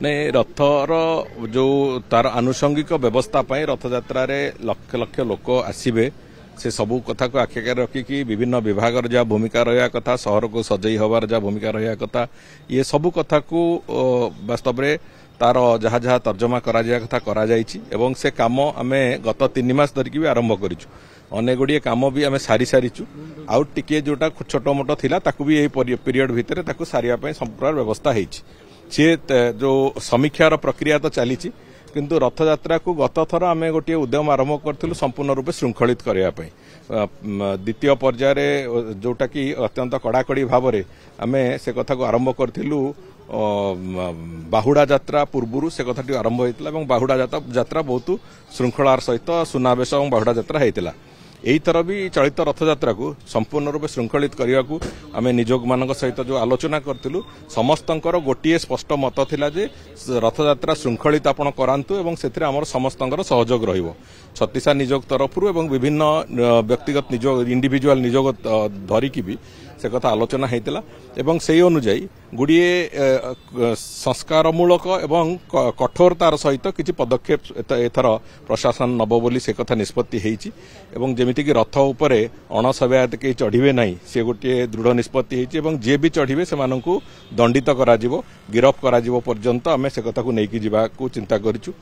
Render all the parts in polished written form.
नहीं रथर जो तार आनुषंगिक व्यवस्था रथयात्रा लक्ष लक्ष लोक आसवे से सबू कथा को आखिकार रखिकी विभिन्न विभाग जहाँ भूमिका रहा कथा सहर को सजई हबार जहाँ भूमिका रहा कथा ये सबू कथा को वास्तव में तार जहाँ जहाँ तर्जमा करा कथा करा एवं से काम आम गत 3 मास धरिकी भी आरंभ करूँ अनेक गुड़िए कम भी आम सारी सारीचु आउ टिके जोटा छोट मोट थिला ताकू भी यही पीरियड भितर ताकू सारिया संपूर्ण व्यवस्था होती सी जो समीक्षार प्रक्रिया तो चली किंतु रथयात्रा को गत थर आम गोटे उद्यम आरंभ करूँ संपूर्ण रूपे श्रृंखलित करने द्वितीय पर्यायर जोटा कि अत्यंत कड़ाकड़ी भाव में आम से कथा को आरंभ करूँ बाहुड़ा यात्रा पूर्व से कथाटी आरंभ होता बाहुड़ा यात्रा बहुत श्रृंखलार सहित सुनावेश और बाहुड़ा यात्रा होता यही थर भी चलित रथयात्रा को संपूर्ण रूप श्रृंखलित करने को आम निजोग मान सहित जो आलोचना करूँ समस्तंकर गोटे स्पष्ट मत थिला जे रथयात्रा श्रृंखलित आपण करांतु एवं से आमर समस्तंकर सहयोग रहिबो छत्तीसा निजोग तरफ विभिन्न व्यक्तिगत निजोग इंडिविजुअल निजोग धरिकी भी से कथा आलोचना होता एवं से अनुजाई गुड़िए संस्कारमूलक एवं कठोरतार सहित किसी पदक्षेप एथर प्रशासन नब बोली से कथा निष्पत्ति होती एवं जेमिति कि रथ उपरे अणसेवायत कहीं चढ़े ना सी गोटे दृढ़ निष्पत्ति होती जे भी चढ़े से दंडित करा गिरफ करा पर्यंत आम से कथा को लेकिन जावाक चिंता करूँ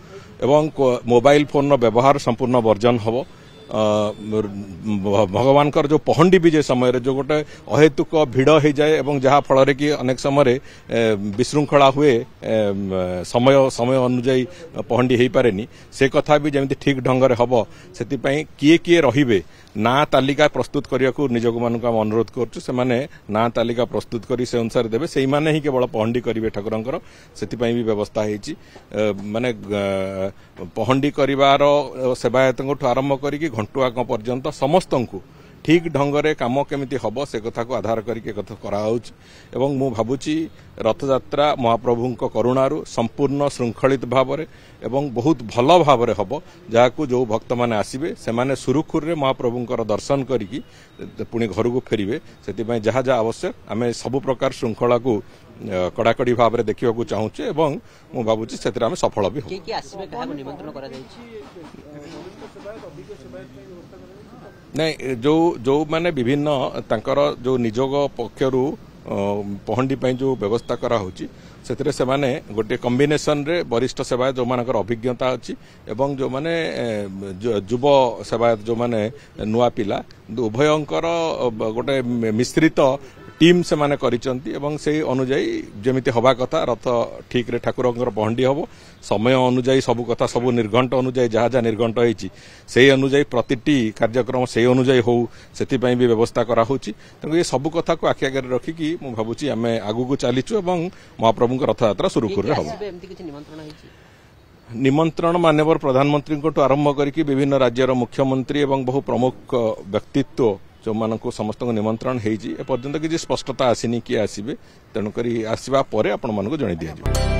एवं मोबाइल फोन व्यवहार संपूर्ण वर्जन हम भगवान जो पहंडी विजय समय जो गोटे अहेतुक भिड़ हो जाए एवं जहाँ फल कि अनेक समय विशृंखला हुए समय समय अनुजाई पहंडी हो पारे से कथा भी जमी ठीक ढंग से हम से किए किए रे ना तालिका प्रस्तुत करने को निजोग मान अनुरोध करें ना तालिका प्रस्तुत कर से अनुसार देवे से मैंने ही केवल पहंडी करेंगे ठाकुर से भी व्यवस्था होती माने पहंडी कर सेवायत आरंभ करके घंटुआ पर्यंत समस्त को ठीक ढंग से कम केमिति हम से कथा को आधार करके कथा कराऊँ मु भावुची रथयात्रा महाप्रभु करुणारू संपूर्ण श्रृंखलित भाव में एवं बहुत भल भाव में हम जहाँ जो भक्त मैंने आसवे से सुरुखुर में महाप्रभुंर दर्शन करी पुणी घर को फेरवे से जहाँ जहाँ आवश्यक आम सबु प्रकार श्रृंखला को कड़ाकड़ी भाव में देखा चाहूचे एवं मु भावुची से सफल भी नहीं जो माने विभिन्न तांकर जो निजोग पक्षरु पहंडी जो व्यवस्था करा होची से माने गोटे कॉम्बिनेशन रे वरिष्ठ सेवायत जो मानकर अभिज्ञता अच्छी एवं जो माने युव सेवायत जो माने नुआ पिला उभयंकर गोटे मिश्रित टीम से माने करिसंती एवं से अनुजाई जेमिति हवा कथा रथ ठीक रे ठाकुरंकर पहंडी हम समय अनुजाई सबु कथा सबु निर्घंट अनुजाई जहाँ जहाँ निर्घंट होती से अनुजाई प्रतिटी कार्यक्रम से अनुजाई हो से भी व्यवस्था करा होची तेणु ये सबु कथा को आखि आगे रखिकी मु भावुची आम आगु को चलीचु एवं महाप्रभु रथयात्रा सुरुखुर हम निमंत्रण माननीय प्रधानमंत्री आरंभ करके विभिन्न राज्यर मुख्यमंत्री एवं बहु प्रमुख व्यक्तित्व जो मानक समस्त निमंत्रण होती एपर्यंत किसी स्पष्टता आसीनी किए आसवे तेणुक आसवा पर आपण मानक जन दि